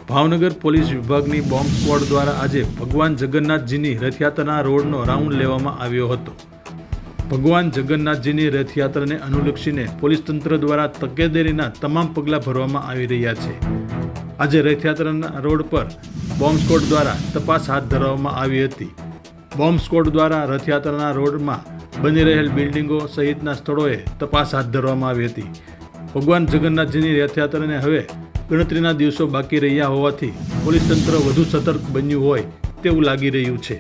Bhavnagar police વિભાગની bomb squad દ્વારા આજે ભગવાન જગન્નાથજીની રથયાત્રાના રોડનો રાઉન્ડ લેવામાં આવ્યો હતો. ભગવાન જગન્નાથજીની રથયાત્રાને અનુલક્ષીને પોલીસ તંત્ર દ્વારા તકેદારીના તમામ પગલાં ભરવામાં આવી રહ્યા છે. આજે રથયાત્રાના રોડ પર બોમ્બ સ્ક્વોડ દ્વારા તપાસ હાથ ધરવામાં આવી હતી. બોમ્બ સ્ક્વોડ દ્વારા રથયાત્રાના રોડમાં બની રહેલ બિલ્ડિંગો સહિતના સ્થળોએ તપાસ હાથ ધરવામાં આવી હતી. ભગવાન જગન્નાથજીની રથયાત્રાને હવે ગણતરીના દિવસો બાકી રહ્યા હોવાથી પોલીસ તંત્ર વધુ સતર્ક બન્યું હોય તેવું લાગી રહ્યું છે.